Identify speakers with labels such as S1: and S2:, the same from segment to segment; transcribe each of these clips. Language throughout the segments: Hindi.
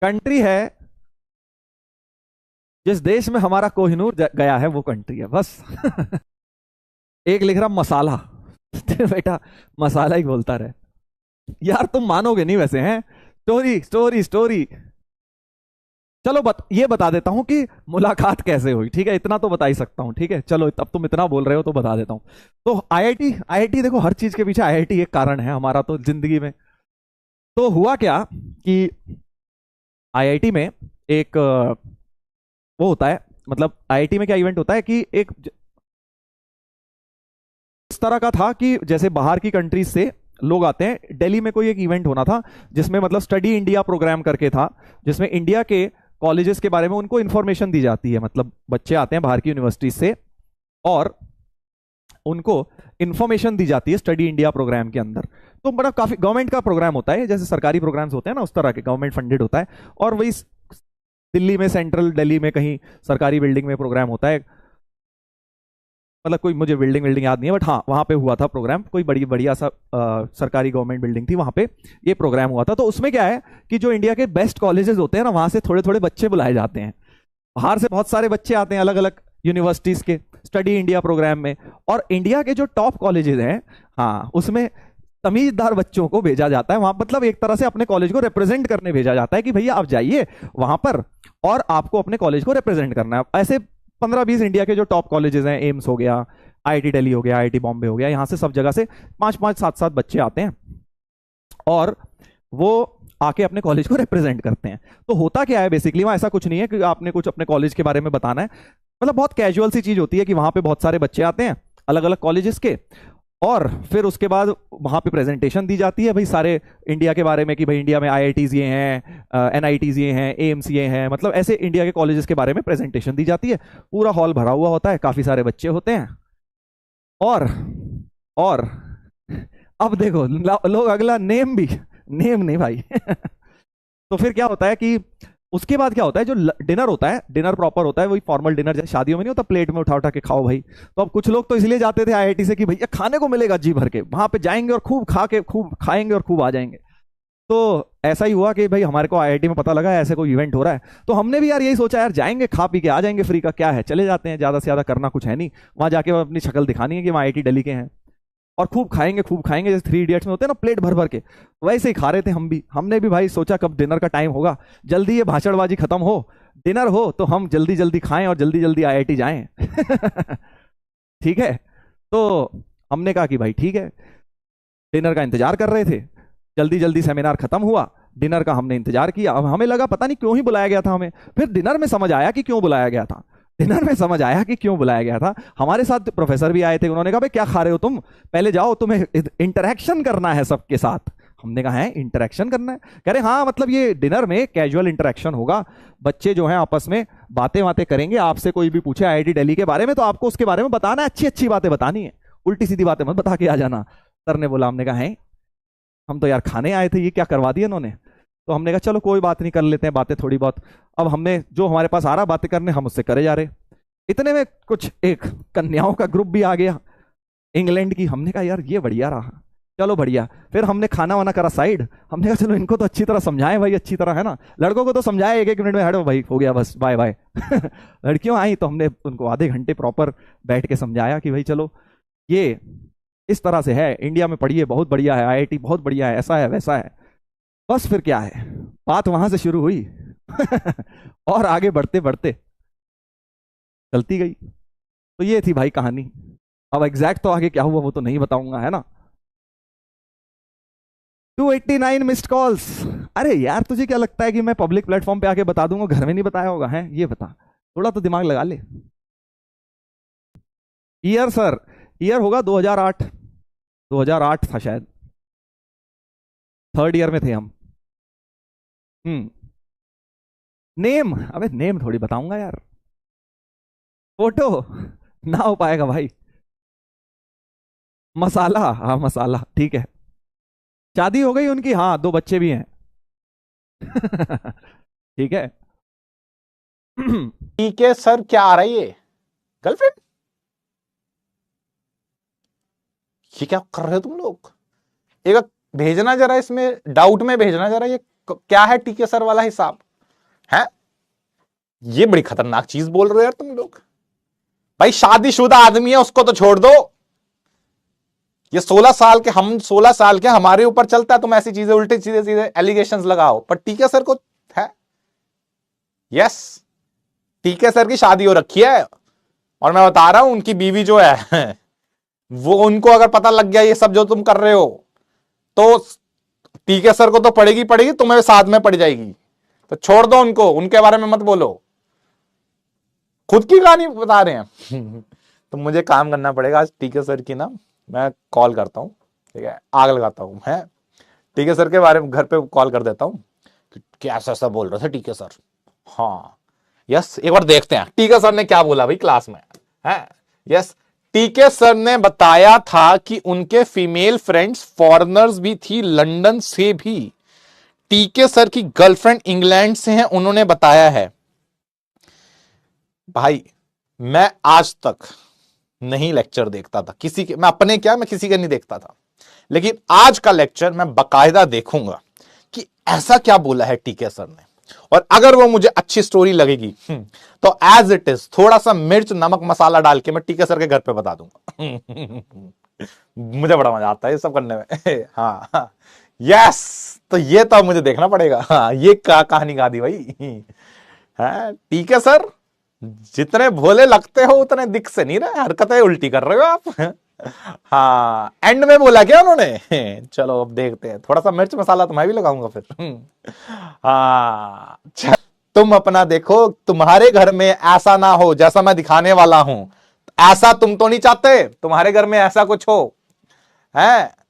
S1: कंट्री है जिस देश में हमारा कोहिनूर गया है, वो कंट्री है बस। एक लिख रहा मसाला। बेटा मसाला ही बोलता रहे यार, तुम मानोगे नहीं वैसे हैं। Story story story. चलो ये बता देता हूं कि मुलाकात कैसे हुई, ठीक है, इतना तो बता ही सकता हूं, ठीक है। चलो अब तुम इतना बोल रहे हो तो बता देता हूं। तो आईआईटी, आईआईटी देखो, हर चीज के पीछे आईआईटी एक कारण है हमारा तो जिंदगी में। तो हुआ क्या कि आईआईटी में एक वो होता है, मतलब आईआईटी में क्या इवेंट होता है कि एक इस तरह का था कि जैसे बाहर की कंट्रीज से लोग आते हैं। दिल्ली में कोई एक इवेंट होना था जिसमें मतलब स्टडी इंडिया प्रोग्राम करके था, जिसमें इंडिया के कॉलेजेस के बारे में उनको इंफॉर्मेशन दी जाती है। मतलब बच्चे आते हैं बाहर की यूनिवर्सिटी से और उनको इंफॉर्मेशन दी जाती है स्टडी इंडिया प्रोग्राम के अंदर। तो बड़ा काफी गवर्नमेंट का प्रोग्राम होता है, जैसे सरकारी प्रोग्राम्स होते हैं ना, उस तरह के गवर्नमेंट फंडेड होता है। और वही दिल्ली में, सेंट्रल दिल्ली में कहीं सरकारी बिल्डिंग में प्रोग्राम होता है। मतलब कोई मुझे बिल्डिंग याद नहीं है, बट हाँ वहां पे हुआ था प्रोग्राम, कोई बड़ी बढ़िया सा सरकारी गवर्नमेंट बिल्डिंग थी, वहां पे ये प्रोग्राम हुआ था। तो उसमें क्या है कि जो इंडिया के बेस्ट कॉलेजेस होते हैं ना, वहां से थोड़े थोड़े बच्चे बुलाए जाते हैं। बाहर से बहुत सारे बच्चे आते हैं अलग अलग यूनिवर्सिटीज के स्टडी इंडिया प्रोग्राम में। और इंडिया के जो टॉप कॉलेजेस हैं, हाँ, उसमें तमीजदार बच्चों को भेजा जाता है वहां। मतलब एक तरह से अपने कॉलेज को रिप्रेजेंट करने भेजा जाता है कि भैया आप जाइए वहां पर और आपको अपने कॉलेज को रिप्रेजेंट करना है। ऐसे 15-20 इंडिया के जो टॉप कॉलेजेस हैं, एम्स हो गया, आईआईटी दिल्ली हो गया, आईआईटी बॉम्बे हो गया, यहाँ से सब जगह से 5-5, 7-7 बच्चे आते हैं और वो आके अपने कॉलेज को रिप्रेजेंट करते हैं। तो होता क्या है बेसिकली, वहां ऐसा कुछ नहीं है कि आपने कुछ अपने कॉलेज के बारे में बताना है। मतलब बहुत कैजुअल सी चीज होती है कि वहां पे बहुत सारे बच्चे आते हैं अलग अलग कॉलेजेस के, और फिर उसके बाद वहां पे प्रेजेंटेशन दी जाती है भाई सारे इंडिया के बारे में कि भाई इंडिया में आईआईटीज ये हैं, एनआईटीज ये हैं, एम्स ये हैं, मतलब ऐसे इंडिया के कॉलेजेस के बारे में प्रेजेंटेशन दी जाती है। पूरा हॉल भरा हुआ होता है, काफी सारे बच्चे होते हैं। और और अब देखो लोग अगला नेम भी, नेम नहीं भाई। तो फिर क्या होता है कि उसके बाद क्या होता है, जो डिनर होता है, डिनर प्रॉपर होता है, वही फॉर्मल डिनर जैसे शादियों में नहीं होता, प्लेट में उठा उठा के खाओ भाई। तो अब कुछ लोग तो इसलिए जाते थे आईआईटी से कि भैया खाने को मिलेगा जी भर के, वहां पे जाएंगे और खूब खा के खूब खाएंगे और खूब आ जाएंगे। तो ऐसा ही हुआ कि भाई हमारे को आईआईटी में पता लगा ऐसे कोई इवेंट हो रहा है, तो हमने भी यार यही सोचा, यार जाएंगे खा पी के आ जाएंगे, फ्री का क्या है, चले जाते हैं, ज्यादा से ज्यादा करना कुछ है नहीं, वहां जाके अपनी शक्ल दिखानी है कि वहां आईआईटी दिल्ली के हैं और खूब खाएंगे खूब खाएंगे, जैसे 3 इडियट्स में होते हैं ना, प्लेट भर भर के, वैसे ही खा रहे थे हम भी। हमने भी भाई सोचा कब डिनर का टाइम होगा, जल्दी ये भाषणबाजी खत्म हो, डिनर हो, तो हम जल्दी जल्दी खाएं और जल्दी जल्दी आईआईटी जाएं। ठीक है। तो हमने कहा कि भाई ठीक है, डिनर का इंतजार कर रहे थे, जल्दी जल्दी सेमिनार खत्म हुआ, डिनर का हमने इंतजार किया। अब हमें लगा पता नहीं क्यों ही बुलाया गया था हमें, फिर डिनर में समझ आया कि क्यों बुलाया गया था। डिनर में समझ आया कि क्यों बुलाया गया था। हमारे साथ प्रोफेसर भी आए थे, उन्होंने कहा भाई क्या खा रहे हो तुम, पहले जाओ, तुम्हें इंटरेक्शन करना है सबके साथ। हमने कहा है इंटरेक्शन करना है, कह रहे हाँ मतलब ये डिनर में कैजुअल इंटरेक्शन होगा, बच्चे जो हैं आपस में बातें बातें करेंगे, आपसे कोई भी पूछे आईआईटी दिल्ली के बारे में तो आपको उसके बारे में बताना है, अच्छी अच्छी बातें बतानी है, उल्टी सीधी बातें मत बता के आ जाना। सर ने बोला, हमने कहा है हम तो यार खाने आए थे, ये क्या करवा दिया इन्होंने। तो हमने कहा चलो कोई बात नहीं, कर लेते हैं बातें थोड़ी बहुत। अब हमने जो हमारे पास आ रहा बातें करने, हम उससे करे जा रहे। इतने में कुछ एक कन्याओं का ग्रुप भी आ गया इंग्लैंड की। हमने कहा यार ये बढ़िया रहा, चलो बढ़िया। फिर हमने खाना वाना करा साइड, हमने कहा चलो इनको तो अच्छी तरह समझाएं भाई, अच्छी तरह, है ना, लड़कों को तो समझाए 1-1 मिनट में, हटो भाई हो गया बस बाय बाय। लड़कियों आई तो हमने उनको आधे घंटे प्रॉपर बैठ के समझाया कि भाई चलो ये इस तरह से है, इंडिया में पढ़िए, बहुत बढ़िया है, आईआईटी बहुत बढ़िया है, ऐसा है वैसा है। बस फिर क्या है, बात वहां से शुरू हुई। और आगे बढ़ते बढ़ते चलती गई। तो ये थी भाई कहानी। अब एग्जैक्ट तो आगे क्या हुआ वो तो नहीं बताऊंगा, है ना। 289 मिस्ड कॉल्स। अरे यार तुझे क्या लगता है कि मैं पब्लिक प्लेटफॉर्म पे आके बता दूंगा, घर में नहीं बताया होगा, है ये बता, थोड़ा तो दिमाग लगा ले। ईयर सर, ईयर होगा 2008, 2008 था शायद, 3rd ईयर में थे हम। हम्म। नेम, अबे नेम थोड़ी बताऊंगा यार, फोटो ना हो पाएगा भाई। मसाला, हाँ मसाला, ठीक है। शादी हो गई उनकी, हाँ 2 बच्चे भी हैं। ठीक है।
S2: ठीक है सर, क्या आ रही है गर्लफ्रेंड, ये क्या कर रहे हो तुम लोग, एक भेजना जरा, इसमें डाउट में भेजना जरा, ये क्या है टीके सर वाला हिसाब। है? ये बड़ी खतरनाक चीज बोल रहे हो यार तुम लोग। भाई शादीशुदा आदमी है, उसको तो छोड़ दो। ये 16 साल के, हम 16 साल के, हमारे ऊपर चलता है तुम ऐसी चीजें, उल्टे सीधे सीधे एलिगेशंस लगाओ। पर टीके सर को है, यस, टीके सर की शादी हो रखी है, और मैं बता रहा हूं उनकी बीवी जो है वो, उनको अगर पता लग गया ये सब जो तुम कर रहे हो, तो टीके सर को तो पड़ेगी पड़ेगी, तुम्हें साथ में पड़ जाएगी। तो छोड़ दो उनको, उनके बारे में मत बोलो, खुद की कहानी बता रहे हैं। तो मुझे काम करना पड़ेगा आज टीके सर की ना, मैं कॉल करता हूं, ठीक है, आग लगाता हूं, है टीके सर के बारे में, घर पे कॉल कर देता हूं कि ऐसा ऐसा बोल रहे थे टीके सर। हाँ यस, एक बार देखते हैं टीके सर ने क्या बोला भाई क्लास में, है। यस, टीके सर ने बताया था कि उनके फीमेल फ्रेंड्स फॉरेनर्स भी थी, लंदन से भी। टीके सर की गर्लफ्रेंड इंग्लैंड से है, उन्होंने बताया है। भाई मैं आज तक नहीं लेक्चर देखता था किसी के, मैं अपने क्या, मैं किसी के नहीं देखता था, लेकिन आज का लेक्चर मैं बकायदा देखूंगा कि ऐसा क्या बोला है टीके सर ने। और अगर वो मुझे अच्छी स्टोरी लगेगी तो एज इट इज थोड़ा सा मिर्च नमक मसाला डाल के मैं टीके सर के घर पे बता दूंगा। मुझे बड़ा मजा आता है ये सब करने में। हाँ यस, तो ये तो मुझे देखना पड़ेगा। हाँ, ये कहानी गा दी भाई। है टीके सर, जितने भोले लगते हो उतने दिख से नहीं रहे, हरकतें उल्टी कर रहे हो आप। हाँ, एंड में बोला क्या उन्होंने? चलो अब देखते हैं, थोड़ा सा मिर्च मसाला तो मैं भी लगाऊंगा फिर। हाँ, तुम अपना देखो, तुम्हारे घर में ऐसा ना हो जैसा मैं दिखाने वाला हूं। ऐसा तुम तो नहीं चाहते तुम्हारे घर में ऐसा कुछ हो, है?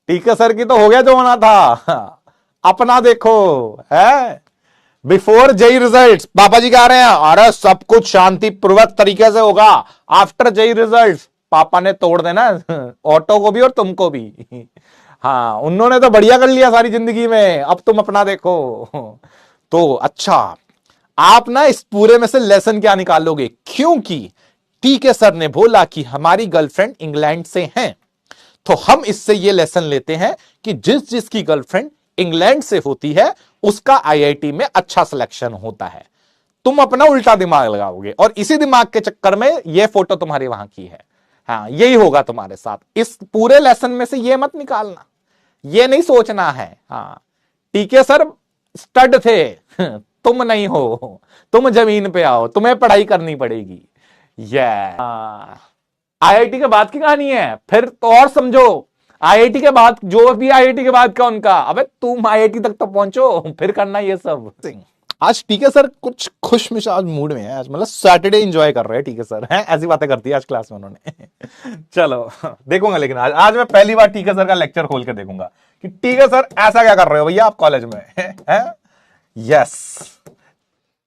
S2: टीके सर की तो हो गया जो होना था। अपना देखो, है। बिफोर जेई रिजल्ट्स पापा जी कह रहे हैं अरे सब कुछ शांतिपूर्वक तरीके से होगा, आफ्टर जेई रिजल्ट्स पापा ने तोड़ देना ऑटो को भी और तुमको भी। हाँ, उन्होंने तो बढ़िया कर लिया सारी जिंदगी में, अब तुम अपना देखो। तो अच्छा, आप ना इस पूरे में से लेसन क्या निकालोगे? क्योंकि टीके सर ने बोला कि हमारी गर्लफ्रेंड इंग्लैंड से हैं, तो हम इससे ये लेसन लेते हैं कि जिस जिसकी गर्लफ्रेंड इंग्लैंड से होती है उसका आईआईटी में अच्छा सिलेक्शन होता है। तुम अपना उल्टा दिमाग लगाओगे और इसी दिमाग के चक्कर में ये फोटो तुम्हारी वहां की है। हाँ, यही होगा तुम्हारे साथ। इस पूरे लेसन में से ये मत निकालना, ये नहीं सोचना है। हाँ, टीके सर स्टड थे, तुम नहीं हो, तुम जमीन पे आओ, तुम्हें पढ़ाई करनी पड़ेगी। ये आईआईटी के बाद की कहानी है, फिर तो और समझो। आईआईटी के बाद जो भी आईआईटी के बाद का उनका, अबे तुम आईआईटी तक तो पहुंचो फिर करना ये सब। आज टीके सर कुछ खुश मिजाज मूड में है, आज मतलब सैटरडे एंजॉय कर रहे हैं टीके सर, हैं, ऐसी बातें करती है आज क्लास में उन्होंने। चलो देखूंगा, लेकिन आज मैं पहली बार टीके सर का लेक्चर खोल के देखूंगा कि टीके सर ऐसा क्या कर रहे हो भैया आप कॉलेज में, हैं? यस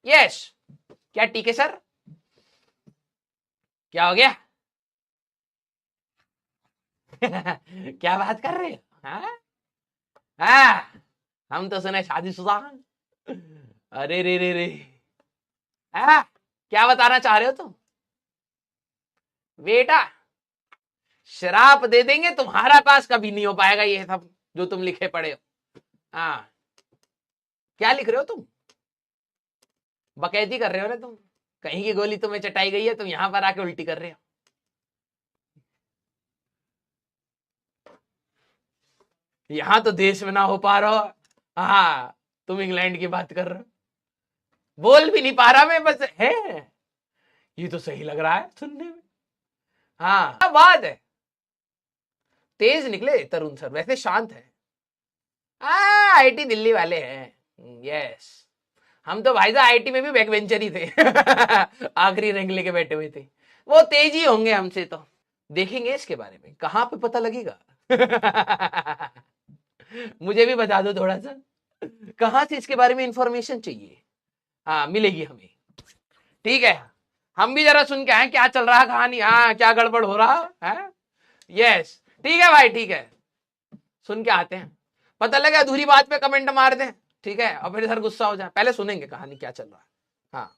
S3: यस, क्या टीके सर, क्या हो गया? क्या बात कर रहे हो? हाँ, हम तो सुने शादीशुदा। अरे रे रे रे, क्या बताना चाह रहे हो तुम? बेटा श्राप दे देंगे, तुम्हारा पास कभी नहीं हो पाएगा ये सब जो तुम लिखे पड़े हो। हाँ, क्या लिख रहे हो तुम? बकैती कर रहे हो ना तुम, कहीं की गोली तुम्हें चटाई गई है, तुम यहां पर आके उल्टी कर रहे हो। यहां तो देश में ना हो पा रहा हो, हाँ तुम इंग्लैंड की बात कर रहे हो। बोल भी नहीं पा रहा मैं, बस है ये तो सही लग रहा है सुनने में। हाँ, क्या बात है, तेज निकले तरुण सर, वैसे शांत है। आईटी दिल्ली वाले हैं। यस, हम तो भाई साहब आईटी में भी बैक वेंचर ही थे। आखिरी रैंक लेके बैठे हुए थे। वो तेज ही होंगे हमसे, तो देखेंगे इसके बारे में कहां पे पता लगेगा। मुझे भी बता दो थोड़ा सा, कहां से इसके बारे में इंफॉर्मेशन चाहिए। हाँ, मिलेगी हमें, ठीक है। हम भी जरा सुन के आए क्या चल रहा है कहानी, हाँ क्या गड़बड़ हो रहा है। यस ठीक है भाई, ठीक है, सुन के आते हैं। पता लगा अधूरी बात पे कमेंट मार दें, ठीक है, और फिर सर गुस्सा हो जाए। पहले सुनेंगे कहानी क्या चल रहा है। हाँ।